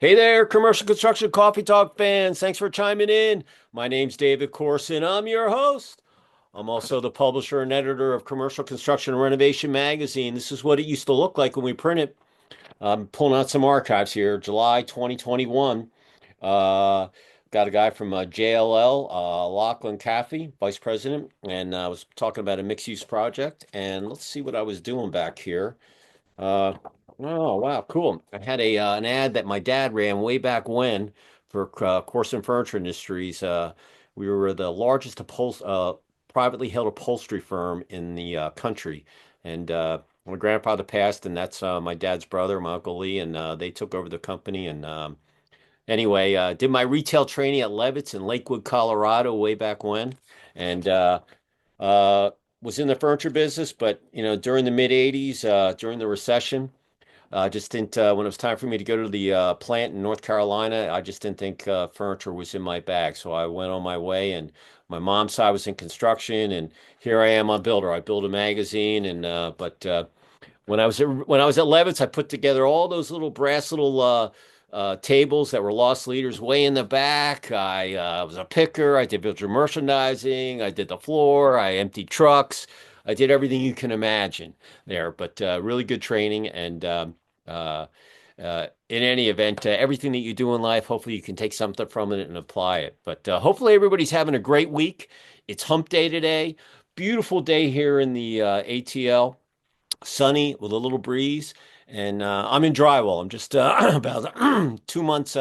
Hey there, commercial construction coffee talk fans. Thanks for chiming in. My name's David Corson. I'm your host. I'm also the publisher and editor of Commercial Construction and Renovation Magazine. This is what it used to look like when we printed. I'm pulling out some archives here. July 2021. Uh, got a guy from JLL, Lachlan Caffey, vice president, and I was talking about a mixed-use project. And let's see what I was doing back here. Uh, oh wow, cool. I had a an ad that my dad ran way back when for Corson Furniture Industries. We were the largest privately held upholstery firm in the country, and my grandfather passed, and that's my dad's brother, my Uncle Lee, and they took over the company. And anyway, did my retail training at Levitt's in Lakewood, Colorado, way back when, and uh, was in the furniture business, but during the mid '80s, during the recession, just didn't. When it was time for me to go to the plant in North Carolina, I just didn't think furniture was in my bag, so I went on my way. And my mom's side was in construction, and here I am on Builder. I build a magazine, and but when I was at Levitt's, I put together all those little brass little tables that were loss leaders way in the back. I was a picker. I did visual merchandising. I did the floor. I emptied trucks. I did everything you can imagine there. But really good training. And uh, in any event, everything that you do in life, hopefully you can take something from it and apply it. But hopefully everybody's having a great week. It's hump day today. Beautiful day here in the ATL, sunny with a little breeze. And I'm in drywall. I'm just about 2 months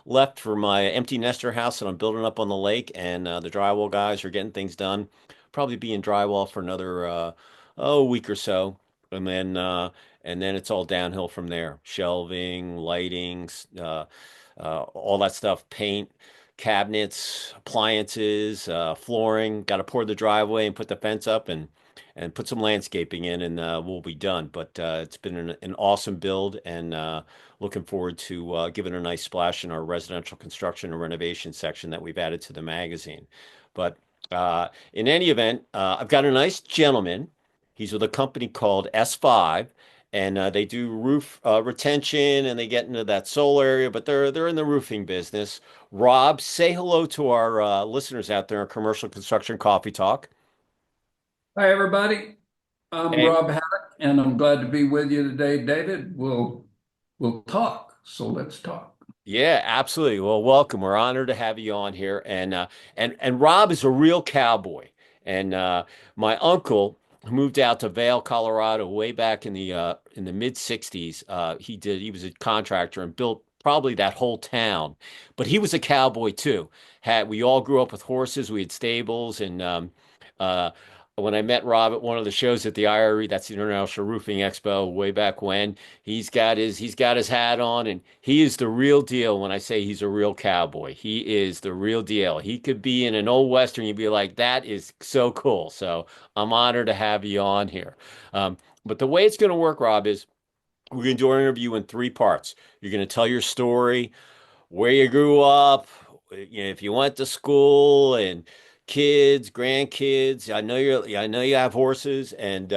left for my empty nester house that I'm building up on the lake. And the drywall guys are getting things done. Probably be in drywall for another week or so. And then it's all downhill from there. Shelving, lighting, all that stuff, paint, cabinets, appliances, flooring. Got to pour the driveway and put the fence up and put some landscaping in, and we'll be done. But it's been an awesome build, and looking forward to giving a nice splash in our residential construction and renovation section that we've added to the magazine. But in any event, I've got a nice gentleman. He's with a company called S-5, and they do roof retention, and they get into that solar area, but they're in the roofing business. Rob, say hello to our listeners out there in Commercial Construction Coffee Talk. Hi, everybody. I'm And Rob Haddock, and I'm glad to be with you today, David. We'll talk. So let's talk. yeah, absolutely. Well, welcome. We're honored to have you on here. And Rob is a real cowboy. And my uncle who moved out to Vail, Colorado, way back in the mid '60s. He was a contractor and built probably that whole town. But he was a cowboy too. Had we all grew up with horses. We had stables, and uh, when I met Rob at one of the shows at the IRE, that's the International Roofing Expo, way back when, he's got his hat on, and he is the real deal. When I say he's a real cowboy, he is the real deal. He could be in an old Western, you'd be like, that is so cool. So I'm honored to have you on here. But the way it's going to work, Rob, is we're going to do our interview in three parts. You're going to tell your story, where you grew up, if you went to school, and kids, grandkids. I know you have horses and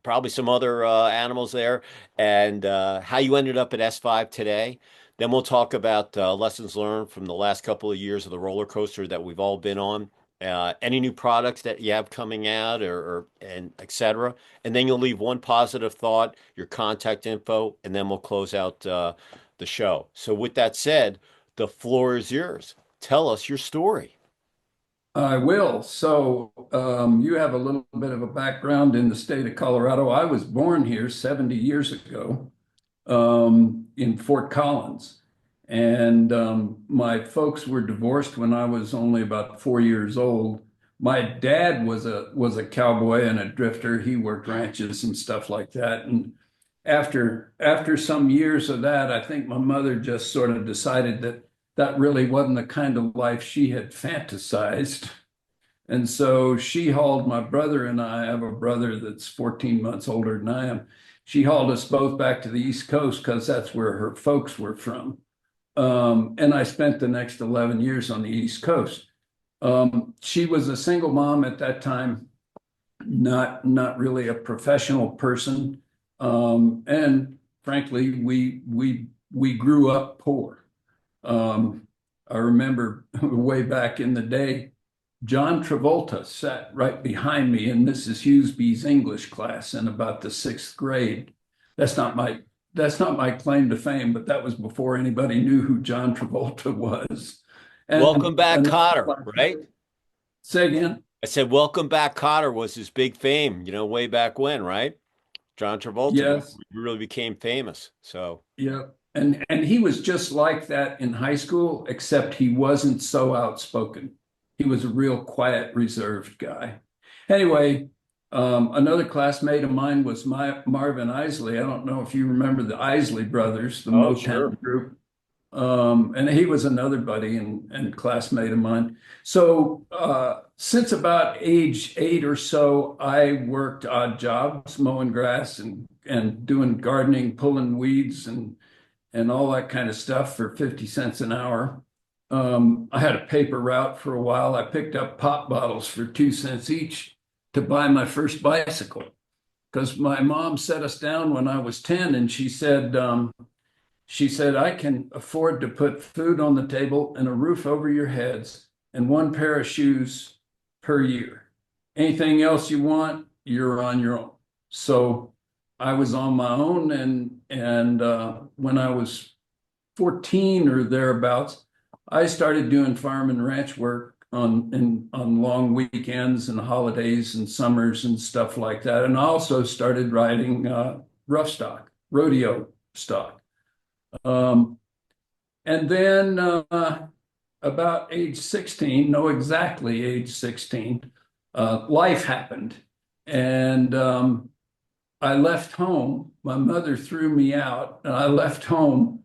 probably some other animals there, and how you ended up at S-5 today. Then we'll talk about lessons learned from the last couple of years of the roller coaster that we've all been on. Any new products that you have coming out, or and etc. And then you'll leave one positive thought, your contact info, and then we'll close out the show. So with that said, the floor is yours. Tell us your story. I will. You have a little bit of a background in the state of Colorado. I was born here 70 years ago, in Fort Collins. And my folks were divorced when I was only about 4 years old. My dad was a cowboy and a drifter. He worked ranches and stuff like that. And after some years of that, I think my mother just sort of decided that that really wasn't the kind of life she had fantasized. And so she hauled my brother and I have a brother that's 14 months older than I am. She hauled us both back to the East Coast because that's where her folks were from. And I spent the next 11 years on the East Coast. She was a single mom at that time, not really a professional person. And frankly, we grew up poor. I remember way back in the day, John Travolta sat right behind me in Mrs. Hughesby's English class in about the sixth grade. That's not my that's not my claim to fame, but that was before anybody knew who John Travolta was. Welcome And back, another Cotter, right? classmate, say again. I said, Welcome Back, Cotter was his big fame, way back when, right? John Travolta Yes, really became famous. So, yeah. And he was just like that in high school, except he wasn't so outspoken. He was a real quiet, reserved guy. Anyway, another classmate of mine was Marvin Isley. I don't know if you remember the Isley brothers, the oh, sure. Motown group. And he was another buddy and classmate of mine. So since about age 8 or so, I worked odd jobs, mowing grass and doing gardening, pulling weeds and all that kind of stuff for 50 cents an hour. I had a paper route for a while. I picked up pop bottles for 2 cents each to buy my first bicycle because my mom set us down when I was 10 and she said, I can afford to put food on the table and a roof over your heads and one pair of shoes per year. Anything else you want, you're on your own. So I was on my own, and when I was 14 or thereabouts, I started doing farm and ranch work on long weekends and holidays and summers and stuff like that. And I also started riding rough stock, rodeo stock. Um, and then about age 16, no, exactly age 16, life happened. And I left home. My mother threw me out, and I left home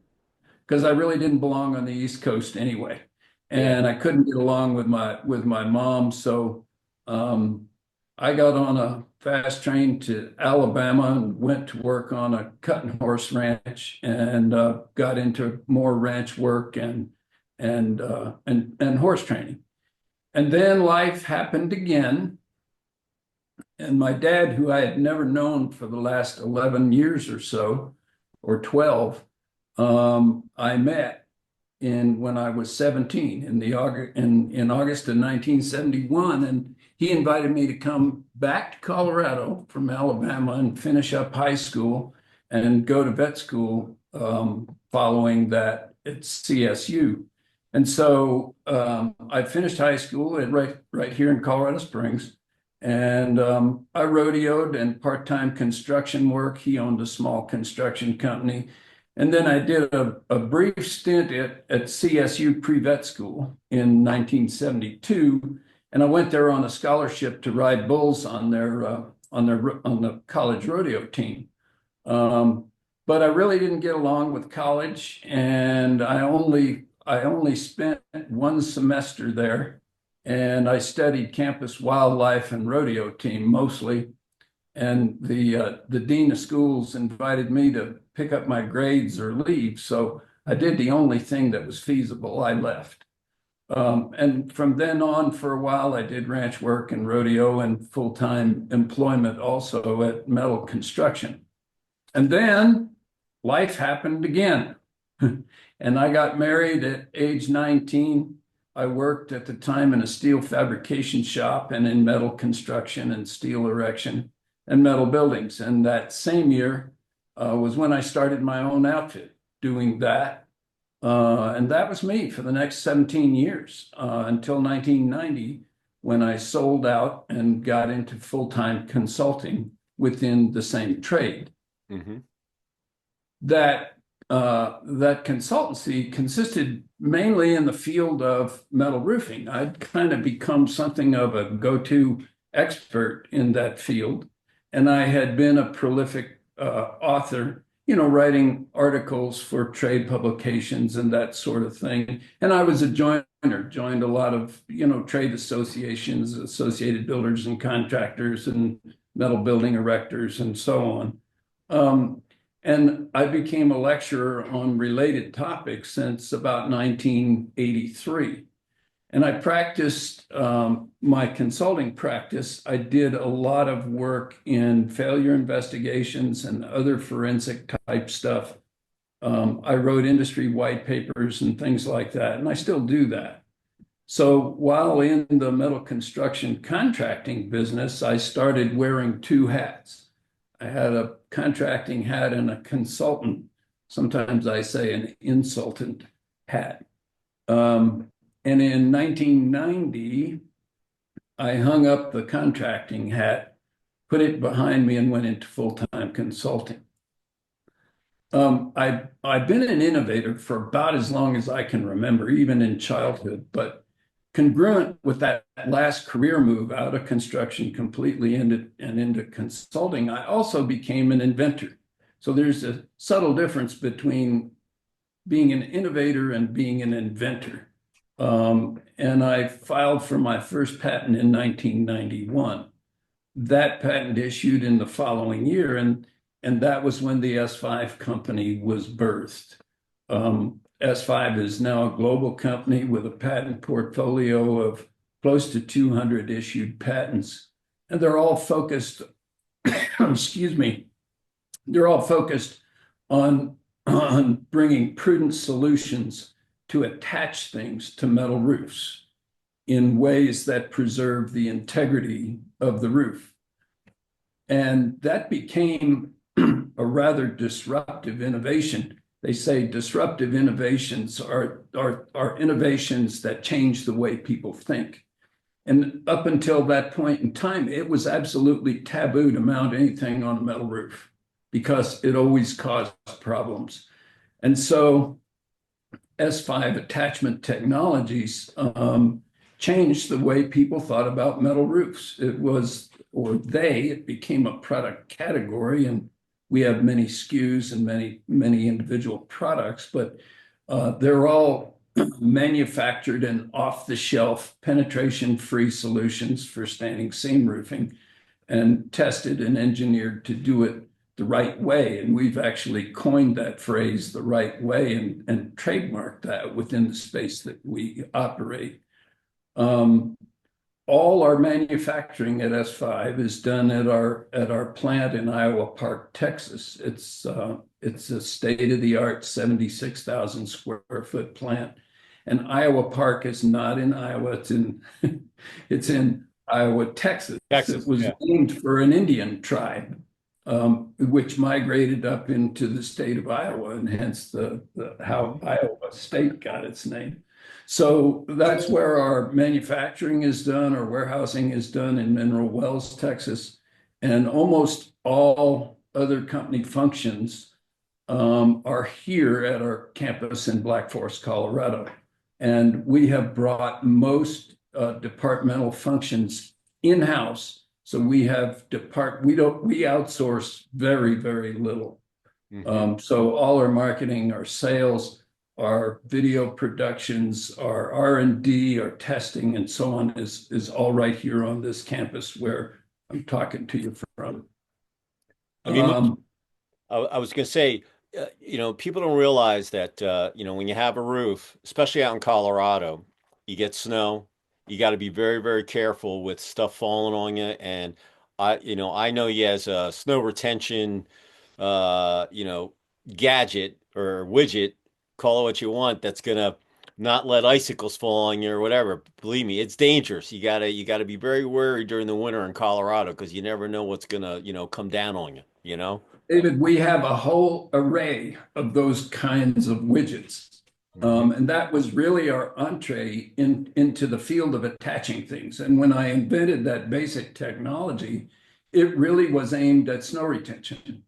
because I really didn't belong on the East Coast anyway. Yeah. And I couldn't get along with my mom. So um, I got on a fast train to Alabama and went to work on a cutting horse ranch and got into more ranch work and horse training. And then life happened again. And my dad, who I had never known for the last 11 years or so, or 12, I met in when I was 17 in August of 1971, and he invited me to come back to Colorado from Alabama and finish up high school and go to vet school following that at CSU. And so I finished high school right here in Colorado Springs. And I rodeoed and part-time construction work. He owned a small construction company. And then I did a brief stint at CSU pre-vet school in 1972. And I went there on a scholarship to ride bulls on the college rodeo team. But I really didn't get along with college, and I only spent one semester there, and I studied campus wildlife and rodeo team mostly. And the dean of schools invited me to pick up my grades or leave. So I did the only thing that was feasible. I left. And from then on, for a while, I did ranch work and rodeo and full-time employment also at metal construction. And then life happened again. And I got married at age 19. I worked at the time in a steel fabrication shop and in metal construction and steel erection and metal buildings. And that same year was when I started my own outfit doing that. And that was me for the next 17 years until 1990, when I sold out and got into full-time consulting within the same trade. Mm-hmm. That consultancy consisted mainly in the field of metal roofing. I'd kind of become something of a go-to expert in that field. And I had been a prolific author, writing articles for trade publications and that sort of thing. And I was a joiner, joined a lot of, trade associations, associated builders and contractors and metal building erectors and so on. And I became a lecturer on related topics since about 1983. And I practiced my consulting practice. I did a lot of work in failure investigations and other forensic type stuff I wrote industry white papers and things like that, and I still do that. So while in the metal construction contracting business, I started wearing two hats. I had a contracting hat and a consultant. Sometimes I say an insultant hat. And in 1990, I hung up the contracting hat, put it behind me, and went into full-time consulting. I've been an innovator for about as long as I can remember, even in childhood, but congruent with that last career move out of construction completely into consulting, I also became an inventor. So there's a subtle difference between being an innovator and being an inventor. And I filed for my first patent in 1991. That patent issued in the following year, and that was when the S-5 company was birthed. S-5 is now a global company with a patent portfolio of close to 200 issued patents. And they're all focused, excuse me, they're all focused on bringing prudent solutions to attach things to metal roofs in ways that preserve the integrity of the roof. And that became a rather disruptive innovation. They say disruptive innovations are innovations that change the way people think. And up until that point in time, it was absolutely taboo to mount anything on a metal roof because it always caused problems. And so S-5 attachment technologies changed the way people thought about metal roofs. It became a product category, and we have many SKUs and many individual products, but they're all manufactured in off-the-shelf penetration-free solutions for standing seam roofing and tested and engineered to do it the right way. And we've actually coined that phrase, the right way, and trademarked that within the space that we operate. All our manufacturing at S-5 is done at our plant in Iowa Park, Texas. It's a state-of-the-art 76,000 square foot plant. And Iowa Park is not in Iowa, it's in Iowa, Texas. It was named for an Indian tribe, which migrated up into the state of Iowa, and hence how Iowa State got its name. So that's where our manufacturing is done, our warehousing is done in Mineral Wells, Texas, and almost all other company functions are here at our campus in Black Forest, Colorado. And we have brought most departmental functions in-house. So we outsource very, very little. So all our marketing, our sales, our video productions, our R&D, our testing, and so on is all right here on this campus where I'm talking to you from. I mean, I was going to say, people don't realize that, when you have a roof, especially out in Colorado, you get snow, you got to be very, very careful with stuff falling on you. And I know you as a snow retention, gadget or widget, call it what you want, that's gonna not let icicles fall on you or whatever. Believe me, it's dangerous. You gotta be very wary during the winter in Colorado because you never know what's gonna, come down on you. David, we have a whole array of those kinds of widgets. And that was really our entree into the field of attaching things. And when I invented that basic technology, it really was aimed at snow retention,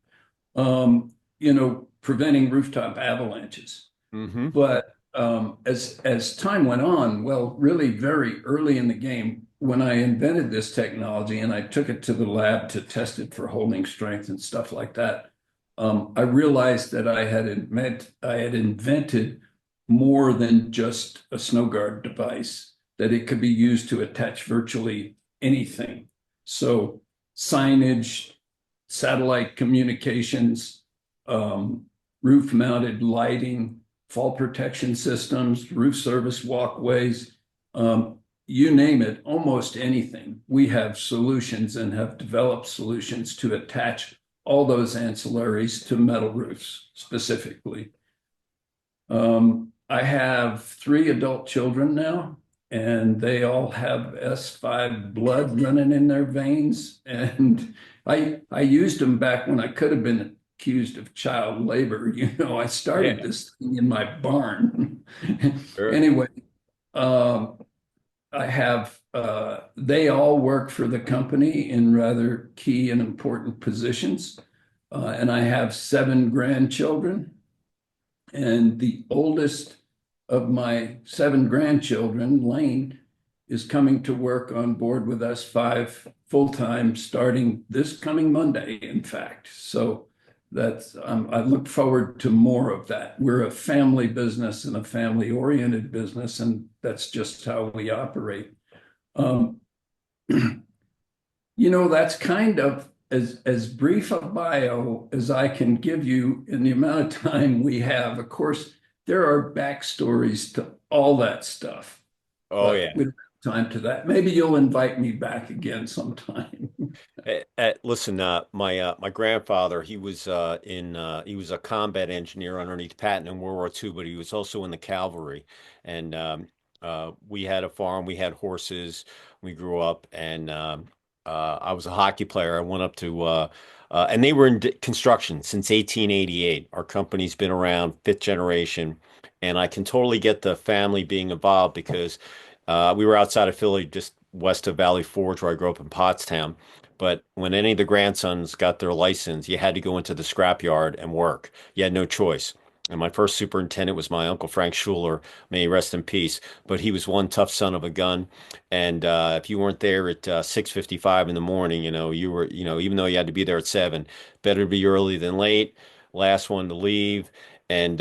preventing rooftop avalanches. But as time went on, well, really very early in the game, when I invented this technology and I took it to the lab to test it for holding strength and stuff like that, I realized that I had invented more than just a snow guard device, that it could be used to attach virtually anything. So signage, satellite communications, roof-mounted lighting, fall protection systems, roof service walkways, you name it, almost anything. We have solutions and have developed solutions to attach all those ancillaries to metal roofs specifically. I have three adult children now, and they all have S5 blood running in their veins. And I used them back when I could have been accused of child labor. I started Yeah, this thing in my barn. sure. Anyway, um, I have they all work for the company in rather key and important positions. And I have seven grandchildren. And the oldest of my seven grandchildren, Lane, is coming to work on board with S5 full time starting this coming Monday, in fact. So I look forward to more of that. We're a family business and a family oriented business, and that's just how we operate. Um, that's kind of as brief a bio as I can give you in the amount of time we have. Of course, there are backstories to all that stuff, Oh but yeah. we don't have time to that. Maybe you'll invite me back again sometime. Listen, my grandfather, he was a combat engineer underneath Patton in World War II, but he was also in the cavalry. And we had a farm, we had horses, we grew up, and I was a hockey player. I went up to and they were in construction since 1888. Our company's been around fifth generation, and I can totally get the family being involved because we were outside of Philly, just west of Valley Forge, where I grew up in Pottstown. But when any of the grandsons got their license, you had to go into the scrapyard and work. You had no choice. And my first superintendent was my uncle Frank Schuler, may he rest in peace. But he was one tough son of a gun. And if you weren't there at 6:55 in the morning, you were, even though you had to be there at 7, better to be early than late. Last one to leave, and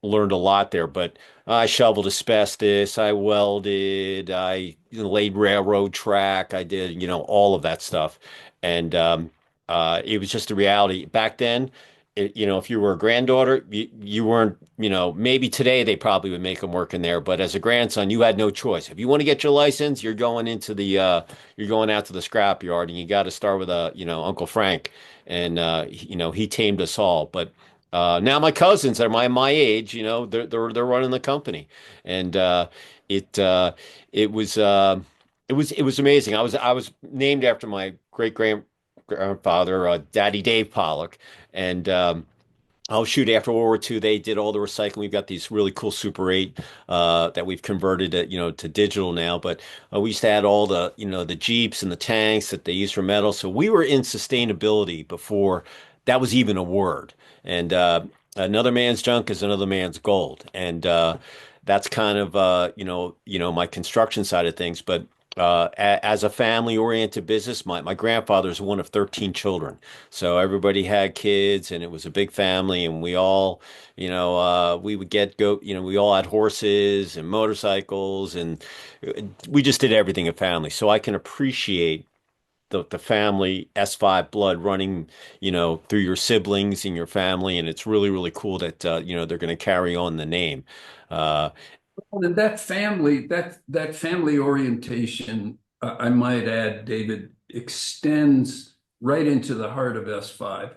learned a lot there. But I shoveled asbestos, I welded, I laid railroad track, I did, all of that stuff. And it was just the reality. Back then, if you were a granddaughter, you weren't, maybe today they probably would make them work in there, but as a grandson, you had no choice. If you want to get your license, you're going out to the scrapyard, and you got to start with Uncle Frank, and he tamed us all. But now my cousins are my age, they're running the company, and it it was it was amazing. I was named after my great grandfather, Daddy Dave Pollock, and oh shoot, after World War II, they did all the recycling. We've got these really cool Super 8 that we've converted to digital now. But we used to add all the Jeeps and the tanks that they use for metal. So we were in sustainability before that was even a word. And another man's junk is another man's gold. And that's kind of my construction side of things. But as a family-oriented business, my grandfather's one of 13 children. So everybody had kids, and it was a big family, and we all, we would we all had horses and motorcycles, and we just did everything in family. So I can appreciate the family S5 blood running, through your siblings and your family, and it's really, really cool that they're going to carry on the name. Uh, And that family orientation, I might add, David, extends right into the heart of S5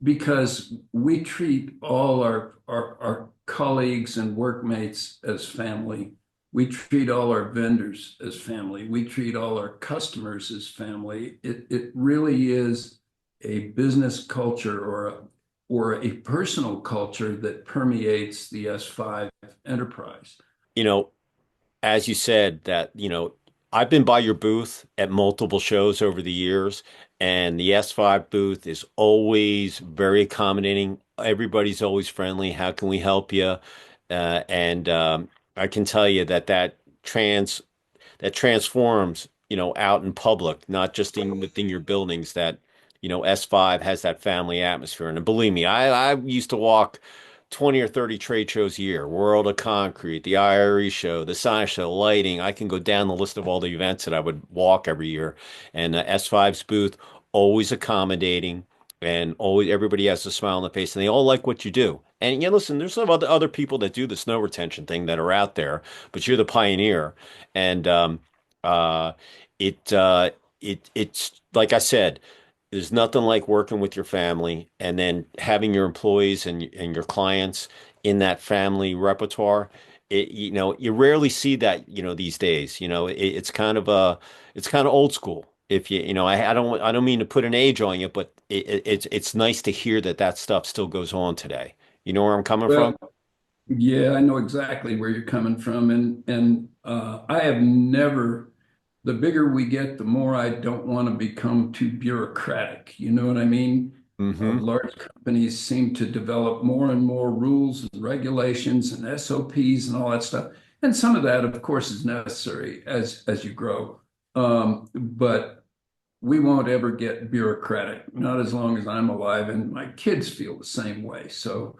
because we treat all our colleagues and workmates as family. We treat all our vendors as family. We treat all our customers as family. It really is a business culture or a personal culture that permeates the S5 enterprise. you know, as you said, that, I've been by your booth at multiple shows over the years, and the S5 booth is always very accommodating. Everybody's always friendly. How can we help you? And I can tell you that transforms, out in public, not just within your buildings, that, S5 has that family atmosphere. And believe me, I used to walk 20 or 30 trade shows a year, World of Concrete, the IRE show, the science show, lighting. I can go down the list of all the events that I would walk every year. And S5's booth, always accommodating, and always everybody has a smile on the face, and they all like what you do. And listen, there's some other people that do the snow retention thing that are out there, but you're the pioneer. And uh, it it's like I said, there's nothing like working with your family and then having your employees and your clients in that family repertoire. You rarely see that, these days. It's kind of old school. If I don't mean to put an age on you, but it's nice to hear that that stuff still goes on today. You know where I'm coming from? Well, yeah, I know exactly where you're coming from, and I have never. The bigger we get, the more I don't want to become too bureaucratic. You know what I mean? Hmm. Large companies seem to develop more and more rules and regulations and SOPs and all that stuff. And some of that, of course, is necessary as you grow. But we won't ever get bureaucratic, not as long as I'm alive, and my kids feel the same way. So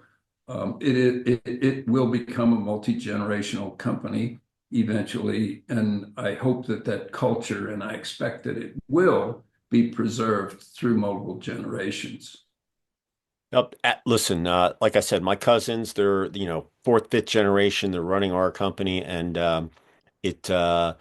it will become a multi-generational company eventually, and I hope that that culture, and I expect that it will be preserved through multiple generations. Listen, like I said, my cousins, they're, fourth, fifth generation. They're running our company, and it, uh,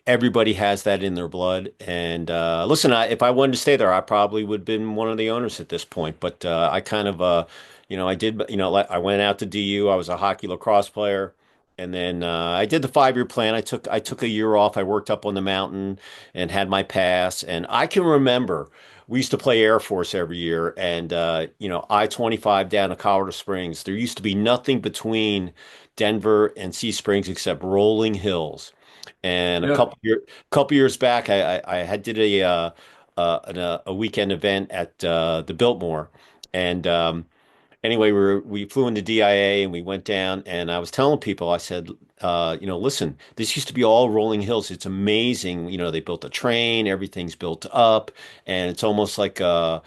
everybody has that in their blood. And listen, if I wanted to stay there, I probably would have been one of the owners at this point. But I kind of, I did, like I went out to DU. I was a hockey lacrosse player. And then I did the 5-year plan. I took a year off. I worked up on the mountain and had my pass. And I can remember we used to play Air Force every year. And I-25 down to Colorado Springs. There used to be nothing between Denver and Sea Springs except rolling hills. And a Yeah, couple years back, I had did a weekend event at the Biltmore, and anyway, we flew into DIA and we went down, and I was telling people, I said, listen, this used to be all rolling hills. It's amazing. They built a train, everything's built up, and it's almost like a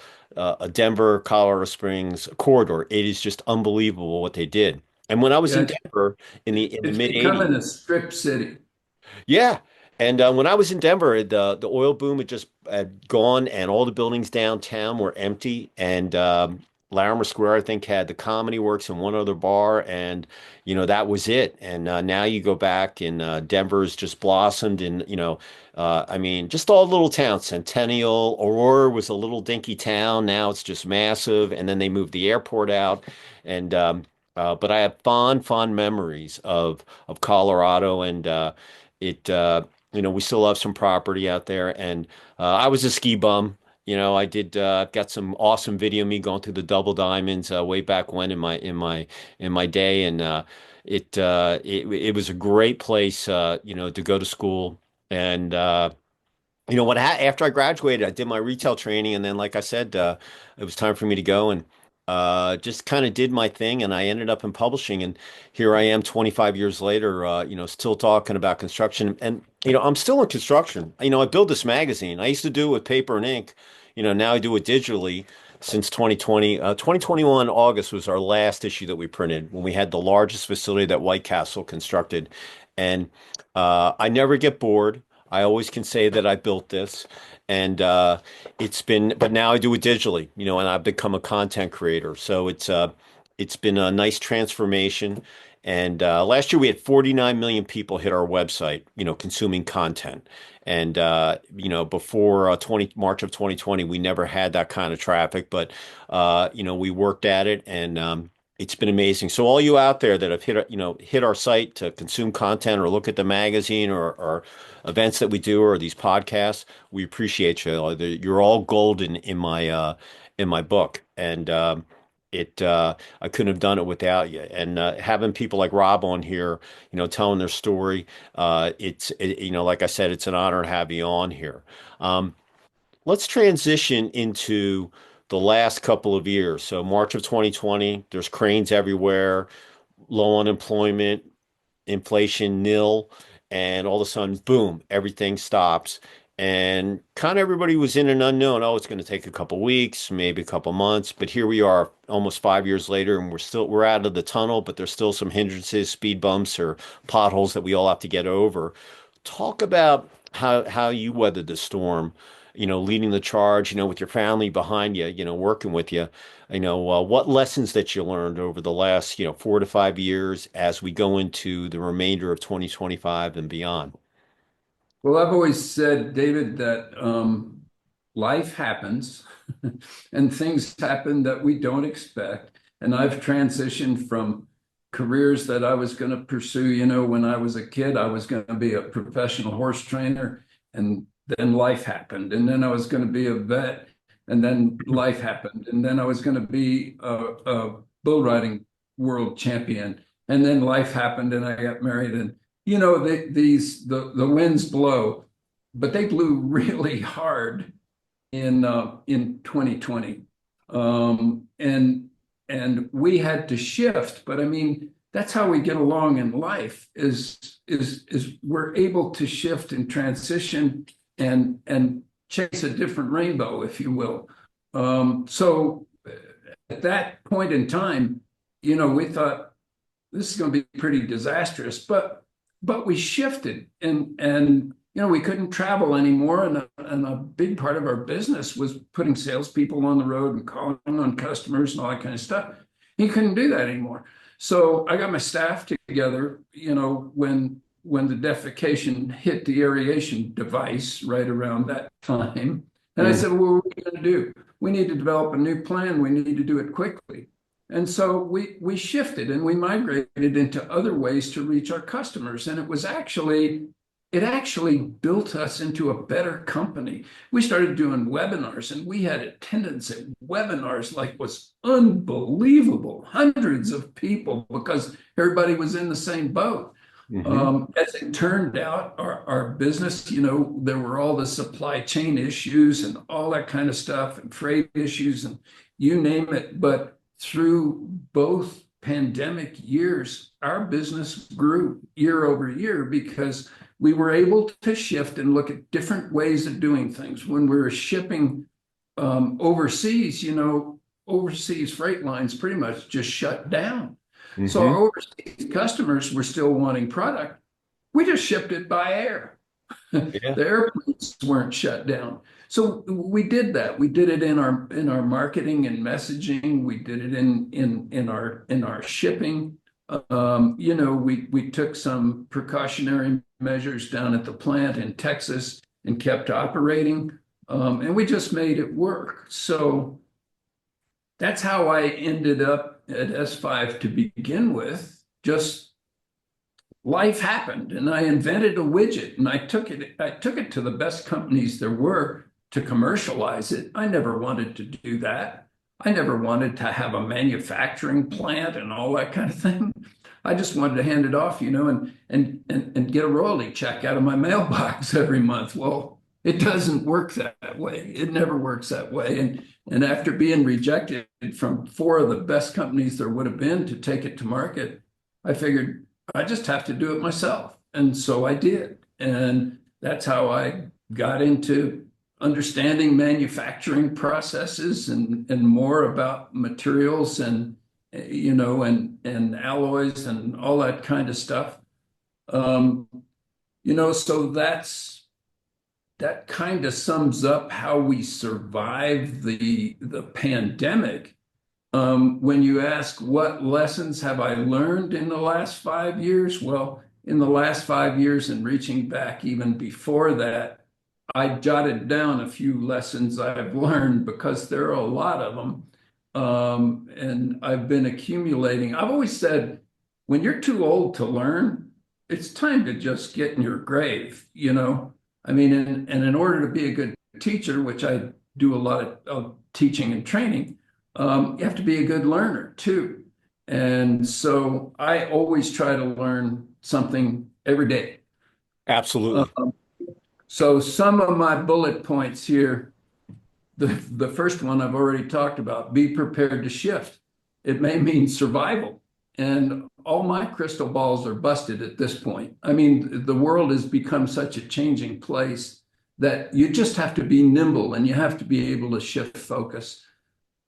Denver, Colorado Springs corridor. It is just unbelievable what they did. And when I was yeah, in Denver in the it's mid becoming '80s. a strip city. Yeah. And when I was in Denver, the oil boom had gone, and all the buildings downtown were empty. And Larimer Square, I think, had the Comedy Works and one other bar, and that was it. And now you go back, and Denver's just blossomed, and I mean, just all little towns. Centennial, Aurora was a little dinky town. Now it's just massive. And then they moved the airport out, and but I have fond memories of Colorado, and we still have some property out there. And I was a ski bum. I did got some awesome video of me going through the double diamonds way back when in my day. And it was a great place to go to school. And after I graduated, I did my retail training, and then, like I said, it was time for me to go, and just kind of did my thing, and I ended up in publishing, and here I am, 25 years later, still talking about construction, and I'm still in construction. I build this magazine. I used to do it with paper and ink. Now I do it digitally since 2020. 2021 August was our last issue that we printed when we had the largest facility that White Castle constructed, and I never get bored. I always can say that I built this, and but now I do it digitally, and I've become a content creator. So it's been a nice transformation. And last year we had 49 million people hit our website, consuming content. And before March of 2020, we never had that kind of traffic, but we worked at it, and it's been amazing. So all you out there that have hit our site to consume content or look at the magazine or events that we do or these podcasts, we appreciate you. You're all golden in my book, and I couldn't have done it without you. And having people like Rob on here, telling their story, like I said, it's an honor to have you on here. Um, let's transition into the last couple of years. So March of 2020, there's cranes everywhere, low unemployment, inflation nil, and all of a sudden, boom, everything stops. And kind of everybody was in an unknown. Oh, it's going to take a couple weeks, maybe a couple months. But here we are, almost 5 years later, and we're out of the tunnel, but there's still some hindrances, speed bumps, or potholes that we all have to get over. Talk about how you weathered the storm, leading the charge, with your family behind you, working with you. What lessons that you learned over the last, 4 to 5 years as we go into the remainder of 2025 and beyond. Well, I've always said, David, that life happens and things happen that we don't expect. And I've transitioned from careers that I was going to pursue. When I was a kid, I was going to be a professional horse trainer, and then life happened. And then I was going to be a vet, and then life happened. And then I was going to be a bull riding world champion, and then life happened, and I got married. And the winds blow, but they blew really hard in 2020, and we had to shift. But I mean, that's how we get along in life. Is we're able to shift and transition and chase a different rainbow, if you will. So at that point in time, we thought this is going to be pretty disastrous, but we shifted, and we couldn't travel anymore, and a big part of our business was putting salespeople on the road and calling on customers and all that kind of stuff. You couldn't do that anymore. So I got my staff together, when the defecation hit the aeration device right around that time. And I said, well, what are we going to do? We need to develop a new plan. We need to do it quickly. And so we shifted, and we migrated into other ways to reach our customers. And it actually built us into a better company. We started doing webinars, and we had attendance at webinars like was unbelievable, hundreds of people, because everybody was in the same boat. As it turned out, our business, there were all the supply chain issues and all that kind of stuff, and freight issues, and you name it. But through both pandemic years, our business grew year over year because we were able to shift and look at different ways of doing things. When we were shipping overseas, overseas freight lines pretty much just shut down. So our overseas customers were still wanting product. We just shipped it by air. The airplanes weren't shut down. So we did that. We did it in our marketing and messaging. We did it in our shipping. We took some precautionary measures down at the plant in Texas and kept operating, and we just made it work. So that's how I ended up at S-5 to begin with. Just life happened, and I invented a widget, and I took it to the best companies there were to commercialize it. I never wanted to do that. I never wanted to have a manufacturing plant and all that kind of thing. I just wanted to hand it off, and get a royalty check out of my mailbox every month. Well, it doesn't work that way. It never works that way. And after being rejected from 4 of the best companies there would have been to take it to market, I figured I just have to do it myself. And so I did. And that's how I got into understanding manufacturing processes and more about materials and alloys and all that kind of stuff. So that kind of sums up how we survived the pandemic. When you ask what lessons have I learned in the last 5 years? Well, in the last 5 years and reaching back even before that, I jotted down a few lessons I've learned because there are a lot of them. And I've been accumulating. I've always said, when you're too old to learn, it's time to just get in your grave, I mean, and in order to be a good teacher, which I do a lot of teaching and training, you have to be a good learner too. And so I always try to learn something every day. Absolutely. So some of my bullet points here, the first one I've already talked about: be prepared to shift. It may mean survival. And all my crystal balls are busted at this point. I mean, the world has become such a changing place that you just have to be nimble, and you have to be able to shift focus.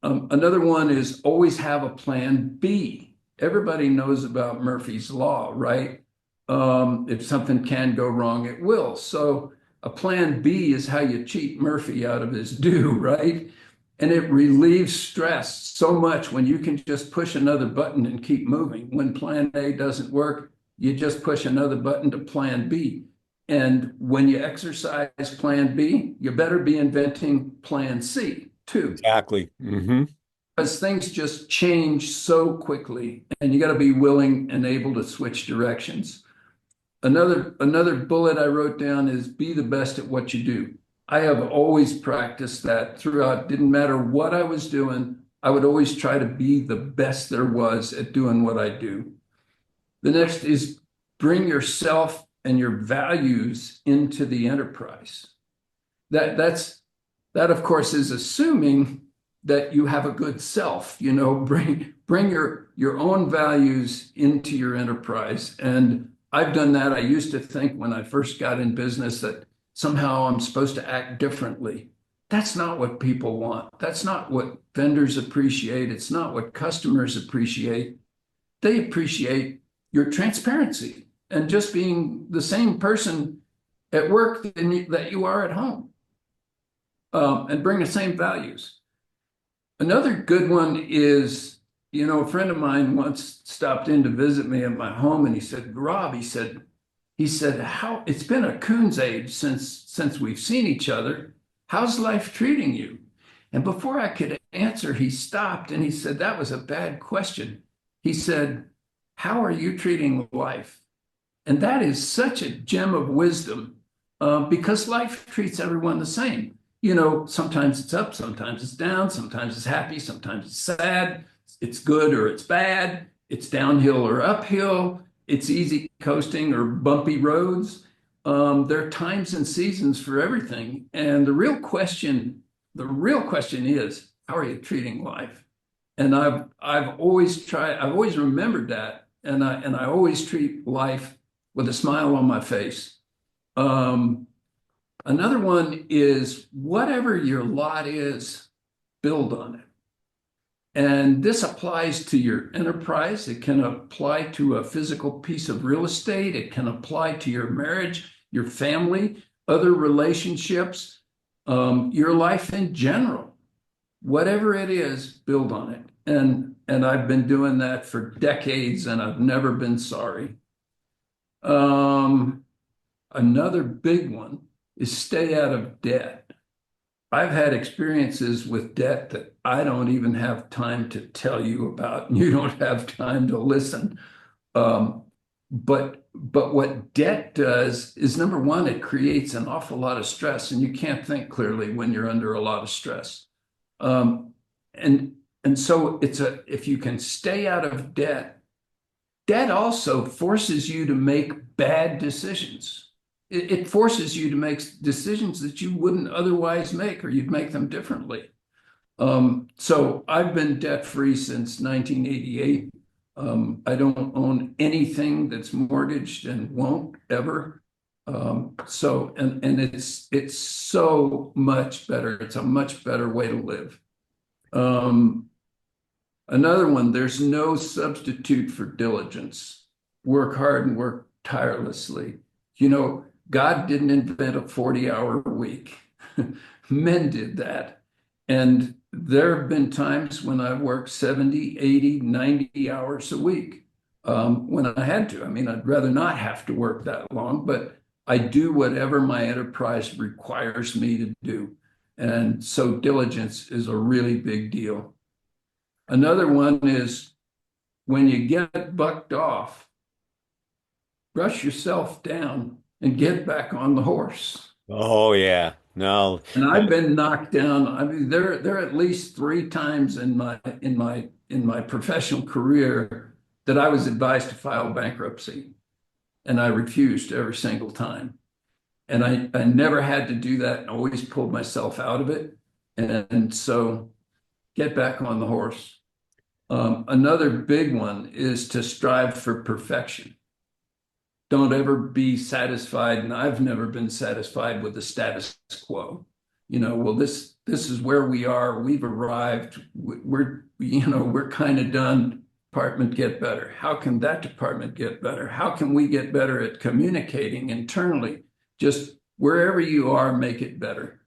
Another one is always have a plan B. Everybody knows about Murphy's Law, right? If something can go wrong, it will. So a plan B is how you cheat Murphy out of his due, right? And it relieves stress so much when you can just push another button and keep moving. When plan A doesn't work, you just push another button to plan B. And when you exercise plan B, you better be inventing plan C too. Exactly. because things just change so quickly, and you got to be willing and able to switch directions. Another bullet I wrote down is be the best at what you do. I have always practiced that throughout. Didn't matter what I was doing, I would always try to be the best there was at doing what I do. The next is bring yourself and your values into the enterprise. That of course is assuming that you have a good self. Bring your own values into your enterprise. And I've done that. I used to think when I first got in business that somehow I'm supposed to act differently. That's not what people want. That's not what vendors appreciate. It's not what customers appreciate. They appreciate your transparency and just being the same person at work that you are at home, and bring the same values. Another good one is, a friend of mine once stopped in to visit me at my home, and he said, Rob, he said, how it's been a coon's age since we've seen each other. How's life treating you? And before I could answer, he stopped and he said, that was a bad question. He said, how are you treating life? And that is such a gem of wisdom, because life treats everyone the same. Sometimes it's up, sometimes it's down, sometimes it's happy, sometimes it's sad, it's good or it's bad, it's downhill or uphill, it's easy coasting or bumpy roads. There are times and seasons for everything. And the real question is, how are you treating life? And I've always remembered that. And I always treat life with a smile on my face. Another one is whatever your lot is, build on it. And this applies to your enterprise. It can apply to a physical piece of real estate. It can apply to your marriage, your family, other relationships, your life in general. Whatever it is, build on it. And I've been doing that for decades, and I've never been sorry. Another big one is stay out of debt. I've had experiences with debt that I don't even have time to tell you about, and you don't have time to listen. But what debt does is, number one, it creates an awful lot of stress, and you can't think clearly when you're under a lot of stress. And so if you can stay out of debt, debt also forces you to make bad decisions. It forces you to make decisions that you wouldn't otherwise make, or you'd make them differently. So I've been debt-free since 1988. I don't own anything that's mortgaged and won't ever. So it's so much better. It's a much better way to live. Another one, there's no substitute for diligence. Work hard and work tirelessly. God didn't invent a 40-hour week. Men did that. And there have been times when I've worked 70, 80, 90 hours a week, when I had to. I mean, I'd rather not have to work that long, but I do whatever my enterprise requires me to do. And so diligence is a really big deal. Another one is when you get bucked off, brush yourself down and get back on the horse. Oh yeah. No. And I've been knocked down. I mean, there are at least 3 times in my professional career that I was advised to file bankruptcy, and I refused every single time. And I never had to do that, and always pulled myself out of it. And so get back on the horse. Another big one is to strive for perfection. Don't ever be satisfied, and I've never been satisfied with the status quo. Well, this is where we are. We've arrived. We're kind of done. Department get better. How can that department get better? How can we get better at communicating internally? Just wherever you are, make it better.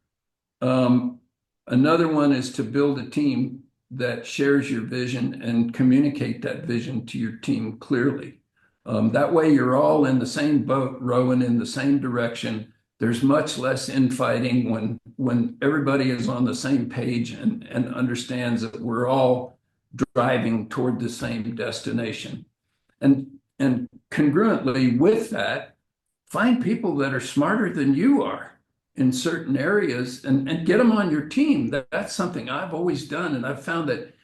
Another one is to build a team that shares your vision and communicate that vision to your team clearly. That way you're all in the same boat, rowing in the same direction. There's much less infighting when everybody is on the same page and understands that we're all driving toward the same destination. And congruently with that, find people that are smarter than you are in certain areas and get them on your team. That's something I've always done. And I've found that,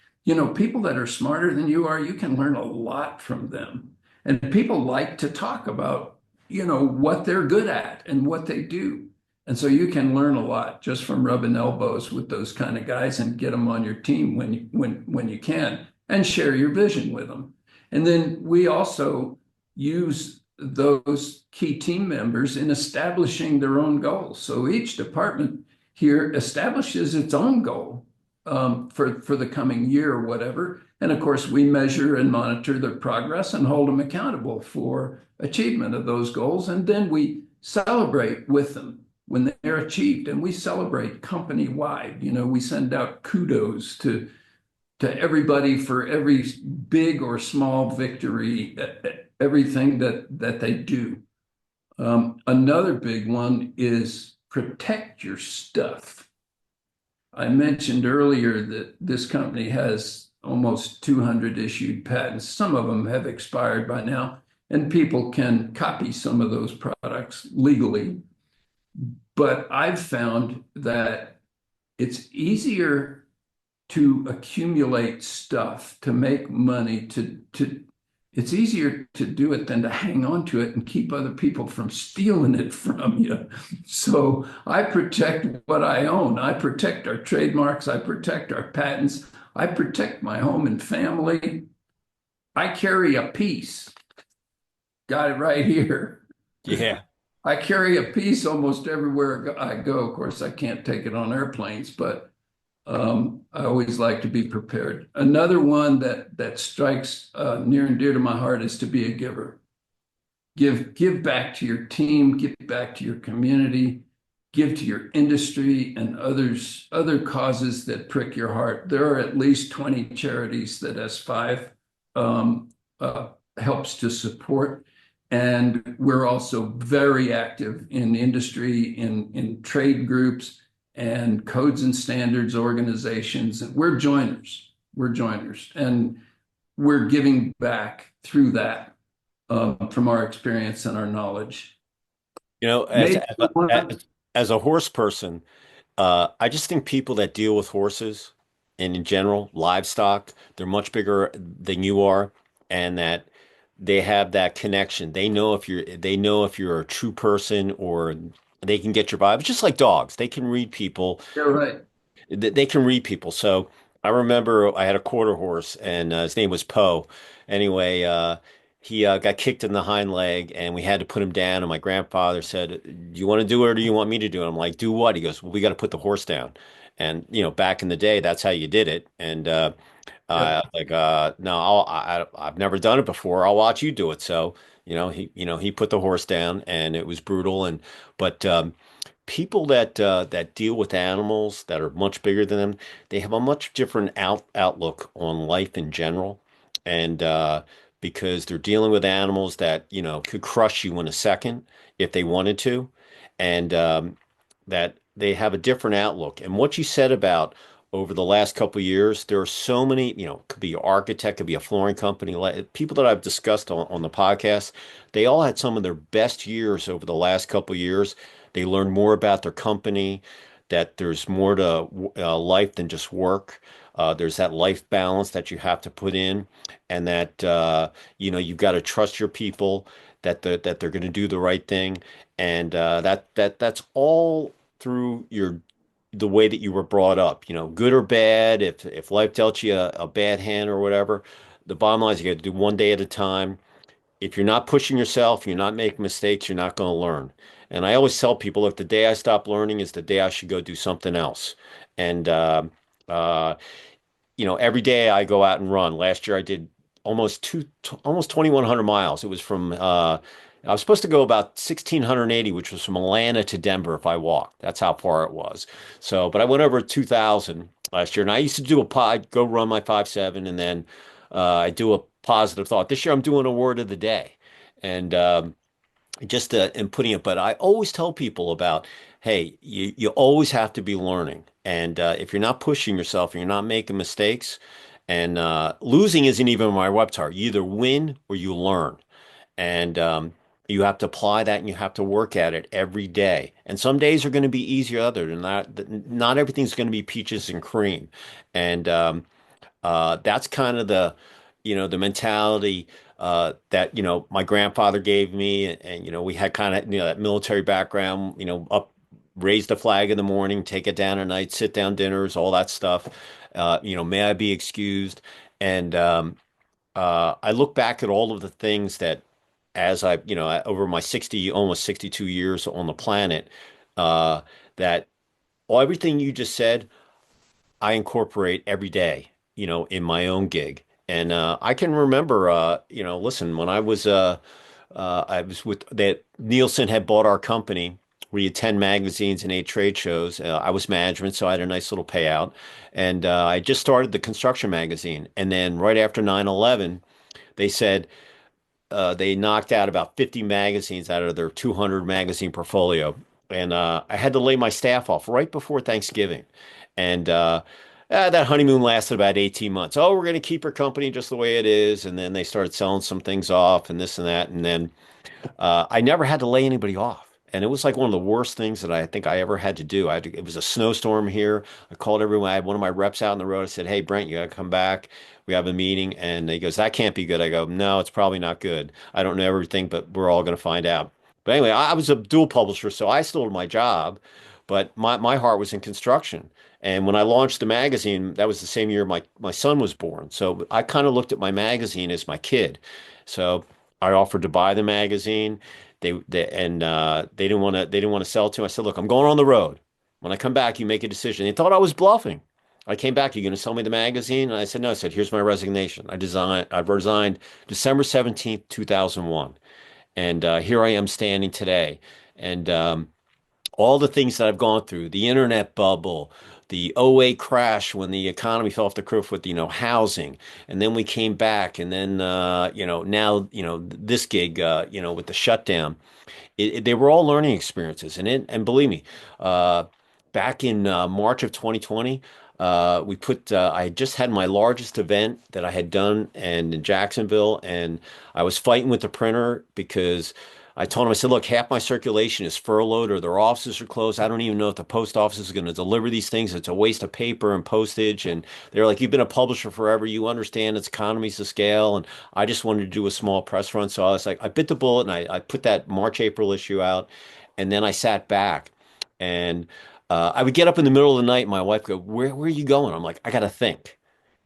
people that are smarter than you are, you can learn a lot from them. And people like to talk about, what they're good at and what they do. And so you can learn a lot just from rubbing elbows with those kind of guys and get them on your team when you can and share your vision with them. And then we also use those key team members in establishing their own goals. So each department here establishes its own goal for the coming year or whatever. And of course, we measure and monitor their progress and hold them accountable for achievement of those goals. And then we celebrate with them when they're achieved. And we celebrate company-wide. We send out kudos to everybody for every big or small victory, everything that they do. Another big one is protect your stuff. I mentioned earlier that this company has almost 200 issued patents. Some of them have expired by now, and people can copy some of those products legally. But I've found that it's easier to accumulate stuff, to make money, it's easier to do it than to hang on to it and keep other people from stealing it from you. So I protect what I own. I protect our trademarks. I protect our patents. I protect my home and family. I carry a piece. Got it right here. Yeah. I carry a piece almost everywhere I go. Of course, I can't take it on airplanes, but I always like to be prepared. Another one that strikes near and dear to my heart is to be a giver. Give back to your team, give back to your community, give to your industry and other causes that prick your heart. There are at least 20 charities that S-5 helps to support. And we're also very active in industry, in trade groups, and codes and standards organizations. We're joiners. And we're giving back through that from our experience and our knowledge. As, as a horse person, I just think people that deal with horses and in general, livestock, they're much bigger than you are, and that they have that connection. They know if you're a true person or they can get your vibe. It's just like dogs. They can read people. You're right. They can read people. So I remember I had a quarter horse and his name was Poe. Anyway, he got kicked in the hind leg and we had to put him down. And my grandfather said, "Do you want to do it or do you want me to do it?" I'm like, "Do what?" He goes, "Well, we got to put the horse down." And back in the day, that's how you did it. And Yep. no, I've never done it before. I'll watch you do it. So, he put the horse down and it was brutal. But people that deal with animals that are much bigger than them, they have a much different outlook on life in general, and because they're dealing with animals that could crush you in a second if they wanted to, and that they have a different outlook. And what you said about over the last couple of years, there are so many, could be an architect, could be a flooring company, people that I've discussed on the podcast, they all had some of their best years over the last couple of years. They learn more about their company, that there's more to life than just work. There's that life balance that you have to put in, and that you've got to trust your people that they're going to do the right thing, and that's all through the way that you were brought up. Good or bad. If life dealt you a bad hand or whatever, the bottom line is you got to do one day at a time. If you're not pushing yourself, you're not making mistakes, you're not going to learn. And I always tell people if the day I stop learning is the day I should go do something else. And uh, every day I go out and run. Last year I did almost 2,100 miles. It was from I was supposed to go about 1,680, which was from Atlanta to Denver if I walked. That's how far it was. So, but I went over 2,000 last year, and I used to do I'd go run my 5.7, and then I do a positive thought. This year I'm doing a word of the day, and just and putting it. But I always tell people about, hey, you always have to be learning, and if you're not pushing yourself and you're not making mistakes, and losing isn't even my repertoire. You either win or you learn, and you have to apply that and you have to work at it every day. And some days are going to be easier other than that. Not everything's going to be peaches and cream, and that's kind of the mentality that, my grandfather gave me. And, we had kind of, that military background, up, raise the flag in the morning, take it down at night, sit down dinners, all that stuff. May I be excused? And I look back at all of the things that, as over my 60, almost 62 years on the planet, uh, that everything you just said, I incorporate every day, in my own gig. And I can remember, listen, when I was with that Nielsen had bought our company. We had 10 magazines and 8 trade shows. I was management, so I had a nice little payout. And I just started the construction magazine. And then right after 9/11, they said, they knocked out about 50 magazines out of their 200 magazine portfolio. And I had to lay my staff off right before Thanksgiving. And that honeymoon lasted about 18 months. Oh, we're going to keep our company just the way it is. And then they started selling some things off and this and that. And then I never had to lay anybody off. And it was like one of the worst things that I think I ever had to do. It was a snowstorm here. I called everyone. I had one of my reps out on the road. I said, "Hey, Brent, you got to come back. We have a meeting." And he goes, "That can't be good." I go, "No, it's probably not good. I don't know everything, but we're all going to find out." But anyway, I was a dual publisher, so I still had my job, but my heart was in construction. And when I launched the magazine, that was the same year my son was born. So I kind of looked at my magazine as my kid. So I offered to buy the magazine. They didn't want to sell it to me. I said, "Look, I'm going on the road. When I come back, you make a decision." They thought I was bluffing. I came back, "You going to sell me the magazine?" And I said, "No." I said, "Here's my resignation. I resigned December 17th, 2001. And here I am standing today. And all the things that I've gone through, the internet bubble, the '08 crash when the economy fell off the cliff with, housing. And then we came back. And then, now, this gig, with the shutdown. They were all learning experiences, and believe me, uh, back in March of 2020, I had just had my largest event that I had done, and in Jacksonville, and I was fighting with the printer because I told him, I said, "Look, half my circulation is furloughed or their offices are closed. I don't even know if the post office is going to deliver these things. It's a waste of paper and postage." And they're like, "You've been a publisher forever. You understand it's economies of scale." And I just wanted to do a small press run. So I was like, I bit the bullet and I put that March, April issue out. And then I sat back and I would get up in the middle of the night. And my wife would go, where are you going?" I'm like, "I got to think."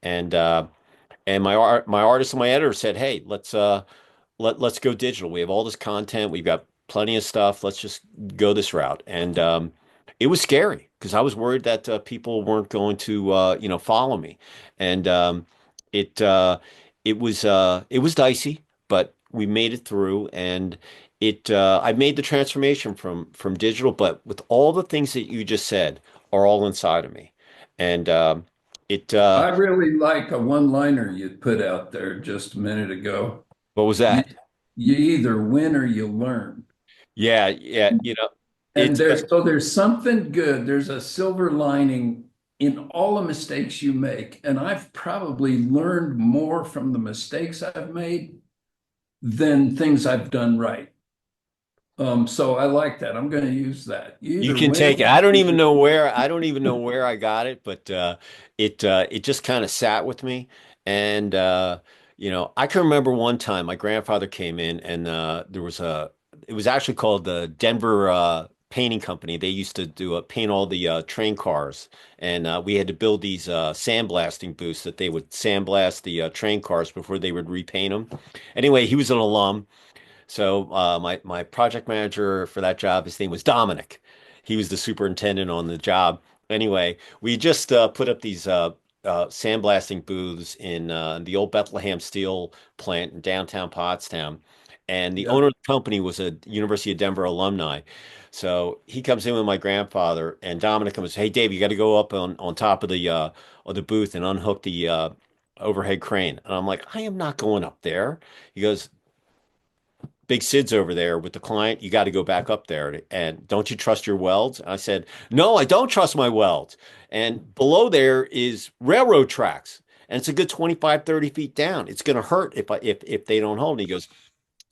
And, my artist and my editor said, "Hey, let's go digital. We have all this content. We've got plenty of stuff. Let's just go this route." And it was scary because I was worried that people weren't going to follow me. And it uh, it was dicey, but we made it through. And I made the transformation from digital, but with all the things that you just said are all inside of me. And it I really like a one-liner you put out there just a minute ago. what was You, that? you either win or you learn. Yeah, yeah, And it's there's something good. There's a silver lining in all the mistakes you make. And I've probably learned more from the mistakes I've made than things I've done right. So I like that. I'm going to use that. You You either can win take it. or you I don't even know where I got it, but it just kind of sat with me. And I can remember one time my grandfather came in and it was actually called the Denver Painting Company. They used to do paint all the train cars, and we had to build these sandblasting booths that they would sandblast the train cars before they would repaint them. Anyway, he was an alum. So my project manager for that job, his name was Dominic. He was the superintendent on the job. Anyway, we just put up these sandblasting booths in the old Bethlehem Steel plant in downtown Pottstown. And the yeah, owner of the company was a University of Denver alumni. So he comes in with my grandfather, and Dominic comes, "Hey, Dave, you got to go up on top of the booth and unhook the overhead crane." And I'm like, "I am not going up there." He goes, Big Sid's over there with the client. You got to go back up there. And don't you trust your welds? I said, no, I don't trust my welds. And below there is railroad tracks. And it's a good 25, 30 feet down. It's going to hurt if they don't hold. And he goes,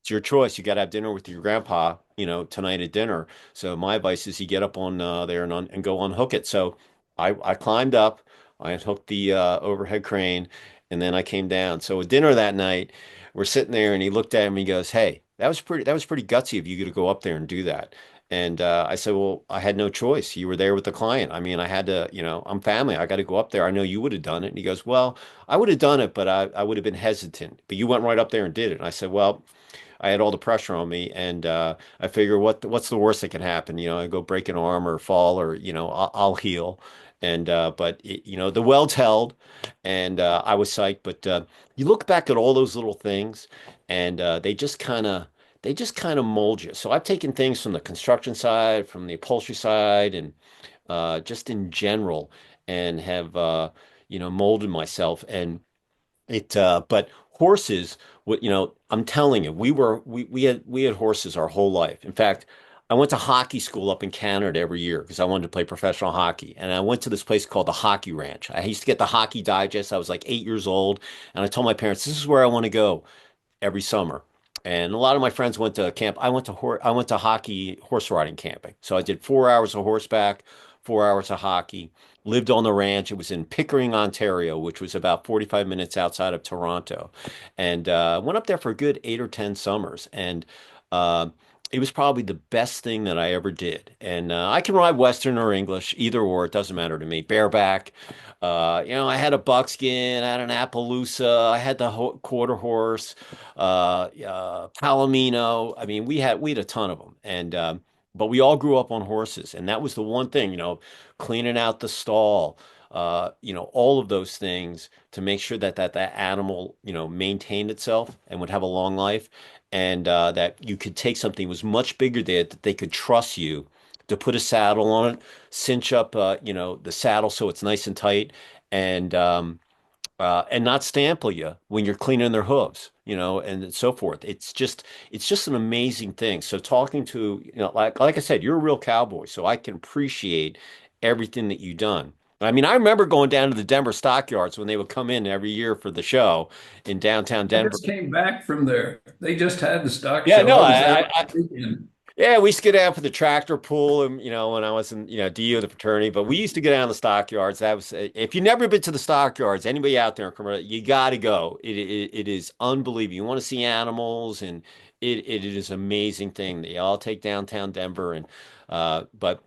it's your choice. You got to have dinner with your grandpa, tonight at dinner. So my advice is you get up on there and go unhook it. So I climbed up, I unhooked the overhead crane, and then I came down. So at dinner that night, we're sitting there, and he looked at me. He goes, "Hey, that was pretty gutsy of you to go up there and do that." And I said, "Well, I had no choice. You were there with the client. I mean, I had to, I'm family. I got to go up there. I know you would have done it." And he goes, "Well, I would have done it, but I would have been hesitant. But you went right up there and did it." And I said, "Well, I had all the pressure on me, and I figure what's the worst that can happen? I go break an arm or fall, or I'll heal." And the welds held, and I was psyched. But you look back at all those little things, and they just kind of mold you. So I've taken things from the construction side, from the upholstery side, and just in general, and have molded myself. And but horses, I'm telling you, we had horses our whole life. In fact, I went to hockey school up in Canada every year because I wanted to play professional hockey. And I went to this place called the Hockey Ranch. I used to get the Hockey Digest. I was like 8 years old, and I told my parents, "This is where I want to go every summer." And a lot of my friends went to camp. I went to hockey horse riding camping. So I did 4 hours of horseback, 4 hours of hockey. Lived on the ranch. It was in Pickering, Ontario, which was about 45 minutes outside of Toronto, and went up there for a good 8 or 10 summers. And uh, it was probably the best thing that I ever did. And I can ride Western or English, either or. It doesn't matter to me. Bareback. I had a buckskin, I had an Appaloosa, I had the quarter horse, Palomino. I mean, we had a ton of them, and but we all grew up on horses, and that was the one thing, cleaning out the stall, all of those things to make sure that animal, maintained itself and would have a long life, and that you could take something that was much bigger there that they could trust you to put a saddle on it, cinch up, the saddle so it's nice and tight, and not stample you when you're cleaning their hooves, and so forth. It's just an amazing thing. So talking to, like I said, you're a real cowboy, so I can appreciate everything that you've done. I mean, I remember going down to the Denver stockyards when they would come in every year for the show in downtown I Denver. just came back from there. They just had the stock Yeah, show. no, I was there I, last I, weekend. Yeah, we used to get out for the tractor pull, and when I was in, DU of the fraternity, but we used to get down the stockyards. That was if you've never been to the stockyards, anybody out there in commercial, you got to go. It is unbelievable. You want to see animals, and it is an amazing thing. They all take downtown Denver, and but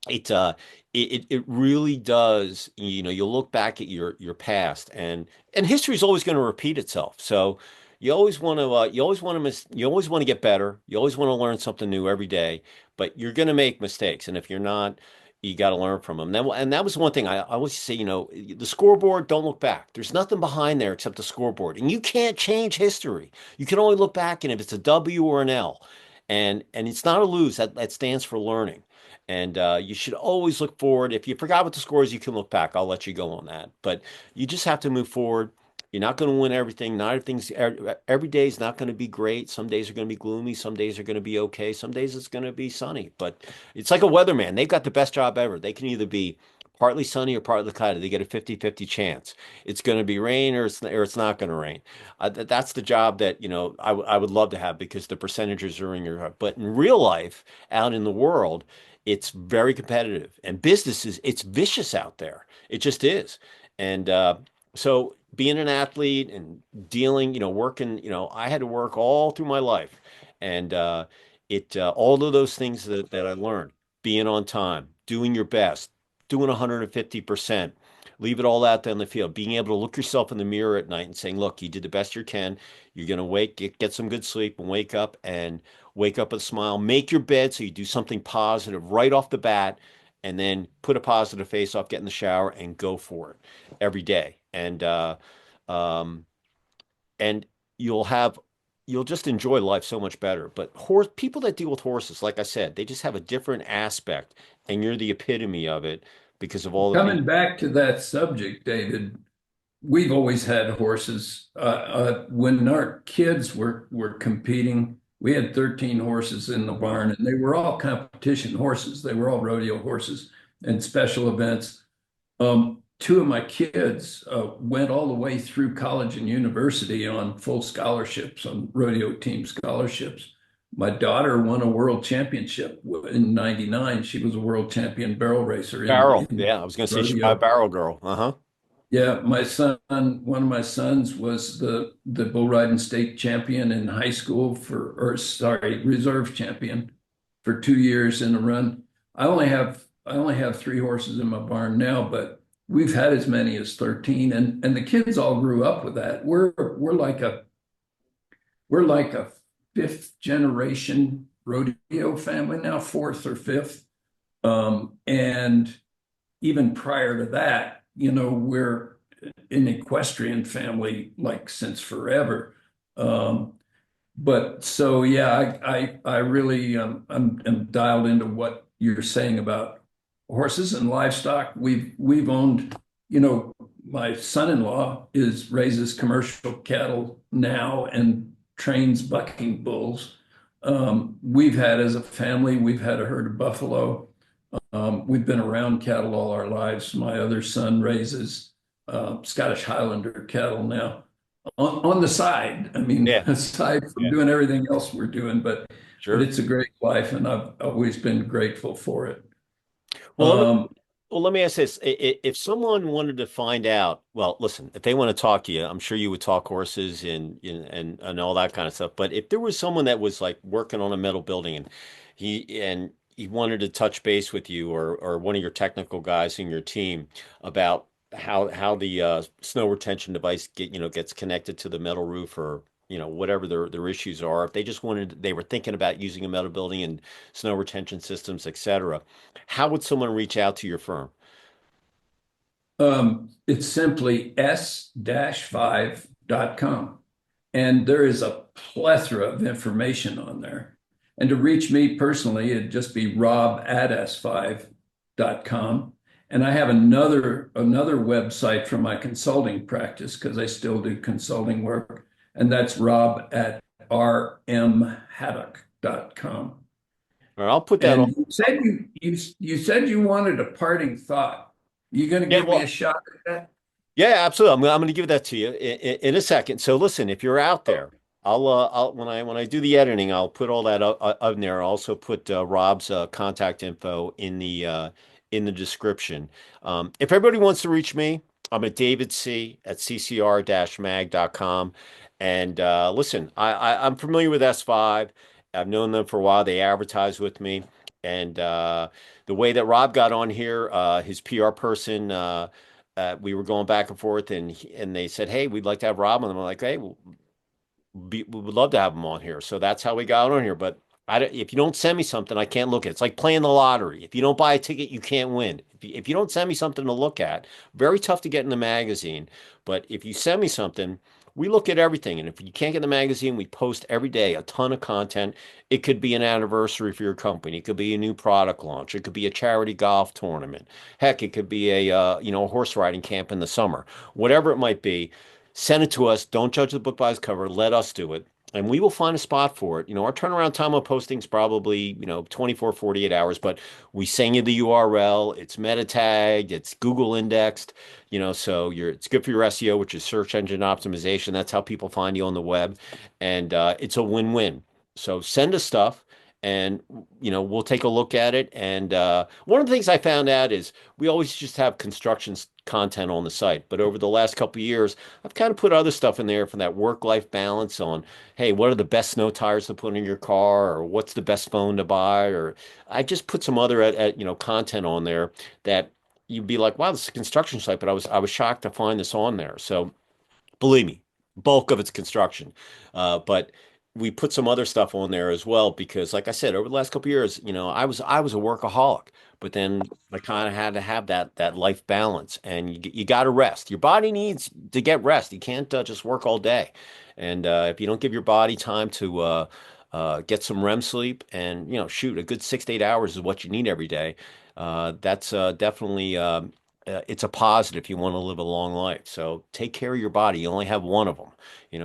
it it really does. You'll look back at your past, and history is always going to repeat itself. So you always want to get better. You always want to learn something new every day, but you're going to make mistakes, and if you're not, you got to learn from them. And that was one thing I always say. The scoreboard. Don't look back. There's nothing behind there except the scoreboard, and you can't change history. You can only look back, and if it's a W or an L, and it's not a lose. That stands for learning. And you should always look forward. If you forgot what the score is, you can look back. I'll let you go on that. But you just have to move forward. You're not going to win everything. Not everything's every day is not going to be great. Some days are going to be gloomy. Some days are going to be okay. Some days it's going to be sunny. But it's like a weatherman. They've got the best job ever. They can either be partly sunny or partly cloudy. They get a 50-50 chance. It's going to be rain, or it's not going to rain. That's the job that, I would love to have, because the percentages are in your. But in real life, out in the world, it's very competitive, and businesses, it's vicious out there. It just is. And so being an athlete and dealing, working, I had to work all through my life. And it all of those things that I learned, being on time, doing your best, doing 150%, leave it all out there in the field, being able to look yourself in the mirror at night and saying, look, you did the best you can. You're going to get some good sleep, and wake up with a smile, make your bed so you do something positive right off the bat, and then put a positive face off, get in the shower, and go for it every day. Um, and you'll have you'll just enjoy life so much better. But people that deal with horses, like I said, they just have a different aspect, and you're the epitome of it because of all the things. Coming back to that subject, David, we've always had horses. When our kids were competing, We had 13 horses in the barn, and they were all competition horses. They were all rodeo horses and special events. Two of my kids went all the way through college and university on full scholarships, on rodeo team scholarships. My daughter won a world championship in '99. She was a world champion barrel racer Barrel. in Yeah, I was gonna say she's my rodeo. barrel girl. Uh-huh. Yeah, my son, one of my sons was the bull riding state champion in high school or sorry, reserve champion for 2 years in a run. I only have three horses in my barn now, but we've had as many as 13, and the kids all grew up with that. We're like a fifth generation rodeo family now, fourth or fifth. And even prior to that, we're an equestrian family like since forever. Um, but so yeah, I really I'm dialed into what you're saying about horses and livestock. We've owned, my son-in-law is raises commercial cattle now and trains bucking bulls. We've had as a family, we've had a herd of buffalo. We've been around cattle all our lives. My other son raises Scottish Highlander cattle now on the side. I mean, Yeah. aside from Yeah. doing everything else we're doing, but Sure. it's a great life, and I've always been grateful for it. Well, Um, let me ask this. If someone wanted to find out, well, listen, if they want to talk to you, I'm sure you would talk horses and all that kind of stuff. But if there was someone that was like working on a metal building and he wanted to touch base with you or one of your technical guys in your team about how the snow retention device gets connected to the metal roof or whatever their issues are, if they just they were thinking about using a metal building and snow retention systems, etc., how would someone reach out to your firm? it's simply s-5.com. And there is a plethora of information on there. And to reach me personally, it'd just be rob at s5.com. And I have another website for my consulting practice because I still do consulting work. And that's rob at rmhaddock.com. Or I'll put that on. And you said you wanted a parting thought. You going to Yeah, give me a well, shot at that? yeah, absolutely. I'm going to give that to you in a second. So listen, if you're out there, I'll when I do the editing, I'll put all that up in there. I'll also put Rob's contact info in the description. If everybody wants to reach me, I'm at David C at ccr-mag.com. And listen, I'm familiar with S5. I've known them for a while. They advertise with me. And the way that Rob got on here, his PR person, we were going back and forth, and they said, "Hey, we'd like to have Rob on." And I'm like, "Hey, we would love to have him on here." So that's how we got on here. But if you don't send me something, I can't look at it. It's like playing the lottery. If you don't buy a ticket, you can't win. If you don't send me something to look at, very tough to get in the magazine. But if you send me something, we look at everything. And if you can't get in the magazine, we post every day a ton of content. It could be an anniversary for your company. It could be a new product launch. It could be a charity golf tournament. Heck, it could be a horse riding camp in the summer. Whatever it might be, send it to us. Don't judge the book by its cover. Let us do it. And we will find a spot for it. Our turnaround time on posting is probably, 24, 48 hours, but we send you the URL. It's meta tagged, it's Google indexed, so it's good for your SEO, which is search engine optimization. That's how people find you on the web. And it's a win-win. So send us stuff and we'll take a look at it. And one of the things I found out is we always just have construction content on the site, but over the last couple of years, I've kind of put other stuff in there from that work-life balance on, hey, what are the best snow tires to put in your car, or what's the best phone to buy, or I just put some other content on there that you'd be like, wow, this is a construction site, but I was shocked to find this on there. So believe me, bulk of it's construction. But we put some other stuff on there as well because, like I said, over the last couple of years, I was a workaholic, but then I kind of had to have that life balance, and you got to rest. Your body needs to get rest. You can't just work all day, and if you don't give your body time to get some REM sleep, and shoot, a good 6 to 8 hours is what you need every day. That's definitely it's a positive if you want to live a long life. So take care of your body. You only have one of them.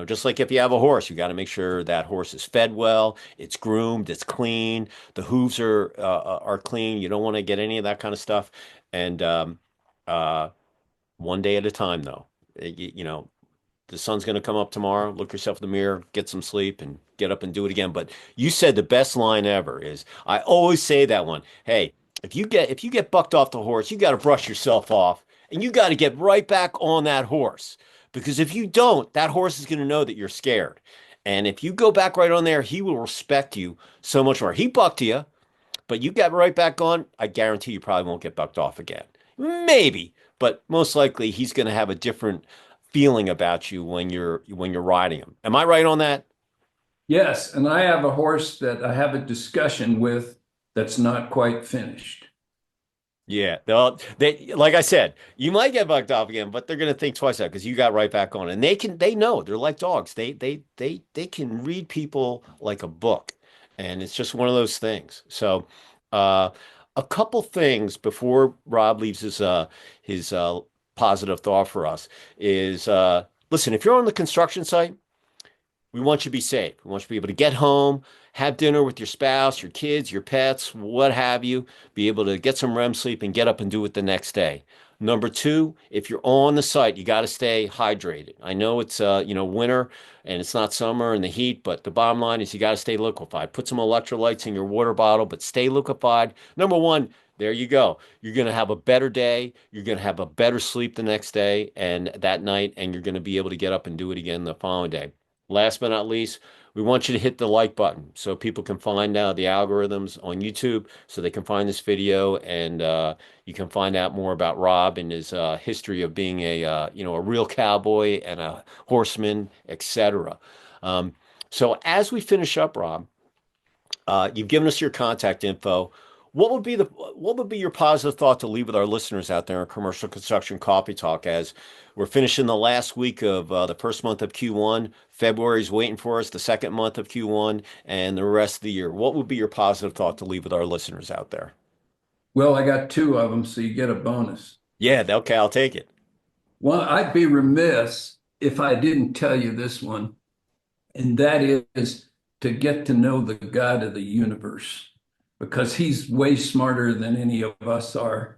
Just like if you have a horse, you got to make sure that horse is fed well, it's groomed, it's clean, the hooves are clean. You don't want to get any of that kind of stuff. And uh, one day at a time, though. The sun's going to come up tomorrow. Look yourself in the mirror, get some sleep, and get up and do it again. But you said the best line ever is, I always say that one. Hey, if you get bucked off the horse, you got to brush yourself off, and you got to get right back on that horse. Because if you don't, that horse is going to know that you're scared. And if you go back right on there, he will respect you so much more. He bucked you, but you get right back on, I guarantee you probably won't get bucked off again. Maybe, but most likely he's going to have a different feeling about you when you're riding him. Am I right on that? Yes, and I have a horse that I have a discussion with that's not quite finished. Yeah, like I said, you might get bucked off again, but they're gonna think twice that because you got right back on, and they know they're like dogs. They can read people like a book, and it's just one of those things. So, uh, a couple things before Rob leaves his positive thought for us is listen, if you're on the construction site. We want you to be safe. We want you to be able to get home, have dinner with your spouse, your kids, your pets, what have you, be able to get some REM sleep and get up and do it the next day. Number two, if you're on the site, you got to stay hydrated. I know it's winter and it's not summer and the heat, but the bottom line is you got to stay liquefied. Put some electrolytes in your water bottle, but stay liquefied. Number one, there you go. You're going to have a better day. You're going to have a better sleep the next day and that night, and you're going to be able to get up and do it again the following day. Last but not least, we want you to hit the like button so people can find out the algorithms on YouTube so they can find this video and you can find out more about Rob and his history of being a real cowboy and a horseman, etc. Um, so as we finish up, Rob, you've given us your contact info. What would be your positive thought to leave with our listeners out there in commercial construction coffee talk as we're finishing the last week of the first month of Q1. February's waiting for us, the second month of Q1, and the rest of the year. What would be your positive thought to leave with our listeners out there? Well, I got two of them, so you get a bonus. Yeah, okay, I'll take it. Well, I'd be remiss if I didn't tell you this one, and that is to get to know the God of the universe, because he's way smarter than any of us are.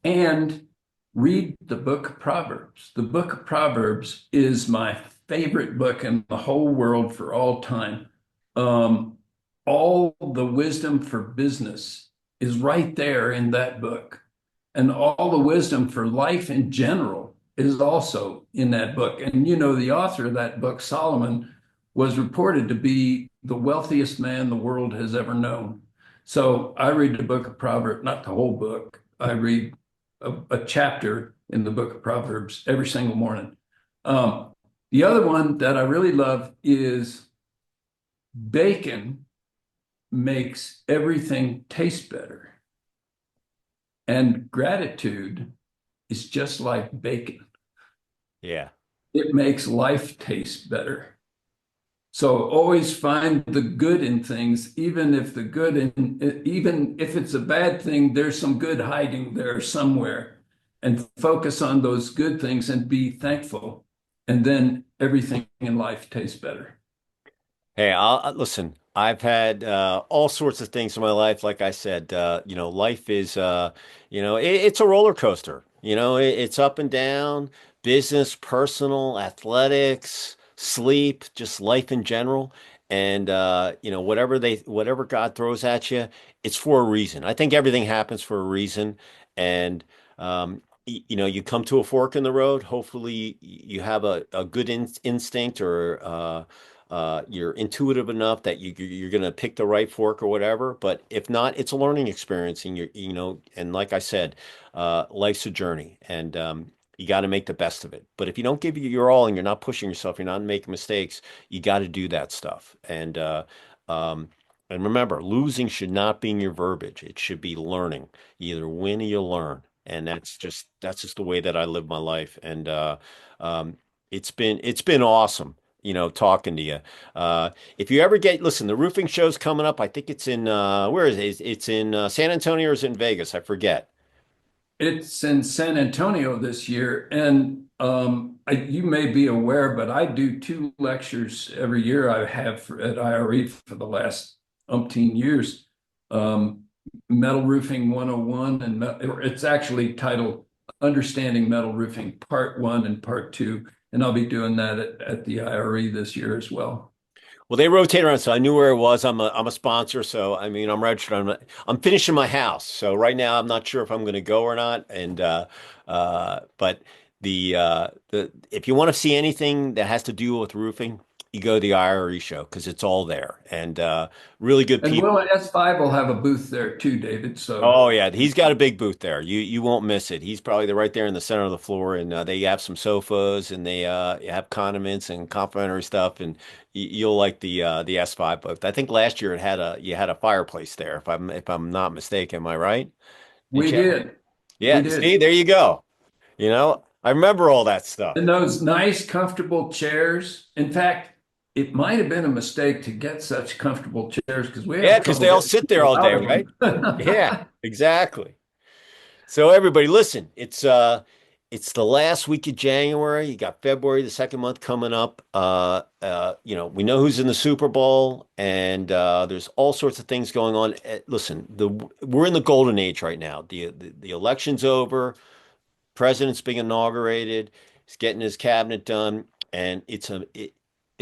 And read the book of Proverbs. The book of Proverbs is my favorite book in the whole world for all time. Um, all the wisdom for business is right there in that book. And all the wisdom for life in general is also in that book. And the author of that book, Solomon, was reported to be the wealthiest man the world has ever known. So I read the book of Proverbs, not the whole book. I read a chapter in the book of Proverbs every single morning. The other one that I really love is bacon makes everything taste better. And gratitude is just like bacon. Yeah. It makes life taste better. So always find the good in things, even if even if it's a bad thing, there's some good hiding there somewhere. And focus on those good things and be thankful. And then everything in life tastes better. Hey, listen. I've had all sorts of things in my life. Like I said, life is, it's a roller coaster. It's up and down, business, personal, athletics, sleep, just life in general. And whatever God throws at you, it's for a reason. I think everything happens for a reason. And you come to a fork in the road. Hopefully, you have a good instinct or you're intuitive enough that you're going to pick the right fork or whatever. But if not, it's a learning experience, and and like I said, life's a journey, and you got to make the best of it. But if you don't give it your all and you're not pushing yourself, you're not making mistakes, you got to do that stuff. Um, and remember, losing should not be in your verbiage. It should be learning. You either win or you learn. And that's just the way that I live my life. And um, it's been awesome, talking to you. If you ever listen, the roofing show's coming up. I think it's in where is it? It's in San Antonio or is it in Vegas? I forget. It's in San Antonio this year, and you may be aware, but I do two lectures every year. I have at IRE for the last umpteen years. Um, Metal Roofing 101, and it's actually titled Understanding Metal Roofing Part 1 and Part 2, and I'll be doing that at the IRE this year as well. Well, they rotate around, so I knew where it was. I'm a sponsor, so I mean I'm registered. I'm finishing my house, so right now I'm not sure if I'm going to go or not. And but the if you want to see anything that has to do with roofing, you go to the IRE show because it's all there and really good And people. Will S-5 will have a booth there too, David. So Oh yeah, he's got a big booth there. You won't miss it. He's probably right there in the center of the floor, and they have some sofas, and they have condiments and complimentary stuff, and you'll like the S5 booth. I think last year it had a you had a fireplace there, if I'm not mistaken. Am I right? we did. We Yeah. did. See, there you go. I remember all that stuff. And those nice, comfortable chairs. In fact, it might have been a mistake to get such comfortable chairs because we Yeah, have because trouble they all getting sit there people all day, out of right? Yeah, them. exactly. So everybody, listen, it's the last week of January. You got February, the second month coming up. We know who's in the Super Bowl, and there's all sorts of things going on. Listen, we're in the golden age right now. The election's over, president's being inaugurated, he's getting his cabinet done, and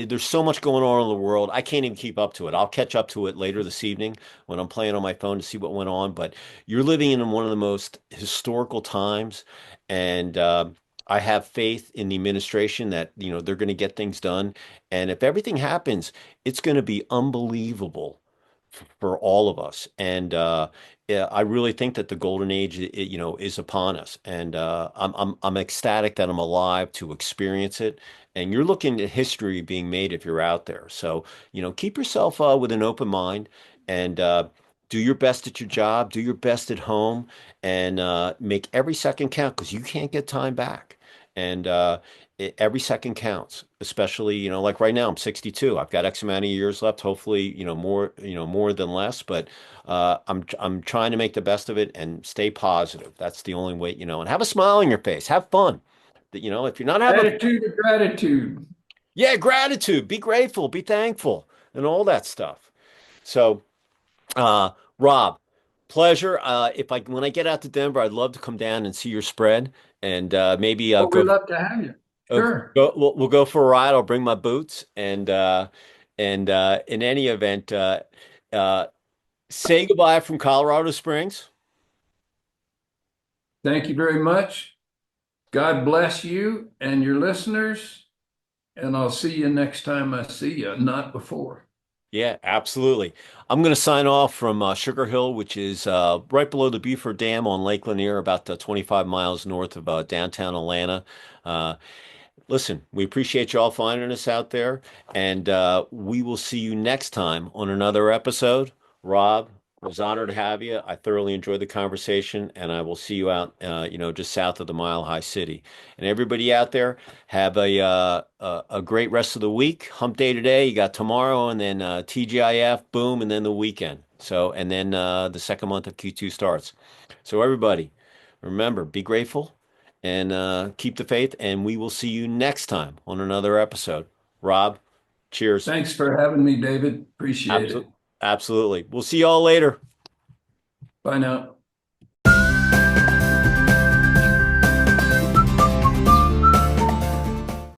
there's so much going on in the world. I can't even keep up to it. I'll catch up to it later this evening when I'm playing on my phone to see what went on. But you're living in one of the most historical times, and I have faith in the administration that they're going to get things done. And if everything happens, it's going to be unbelievable for all of us. And yeah, I really think that the golden age, is upon us. And I'm ecstatic that I'm alive to experience it. And you're looking at history being made if you're out there. So, keep yourself with an open mind and do your best at your job, do your best at home, and make every second count because you can't get time back. And every second counts, especially, like right now, I'm 62. I've got X amount of years left, hopefully, more than less, but I'm trying to make the best of it and stay positive. That's the only way, and have a smile on your face. Have fun. If you're not having Attitude of gratitude. yeah, gratitude, be grateful, be thankful, and all that stuff. So, Rob, pleasure. If I when I get out to Denver, I'd love to come down and see your spread and maybe Oh, we'd love to have you. Sure. we'll go for a ride. I'll bring my boots and in any event, uh, say goodbye from Colorado Springs. Thank you very much. God bless you and your listeners. And I'll see you next time I see you, not before. Yeah, absolutely. I'm going to sign off from Sugar Hill, which is right below the Beaufort Dam on Lake Lanier, about 25 miles north of downtown Atlanta. Uh, Listen, we appreciate you all finding us out there, and we will see you next time on another episode. Rob, it was honored to have you. I thoroughly enjoyed the conversation, and I will see you out, just south of the Mile High City. And everybody out there, have a great rest of the week. Hump day today. You got tomorrow, and then TGIF, boom, and then the weekend. So, and then the second month of Q2 starts. So, everybody, remember, be grateful and keep the faith. And we will see you next time on another episode. Rob, cheers. Thanks for having me, David. Appreciate it. Absolutely. Absolutely. We'll see y'all later. Bye now.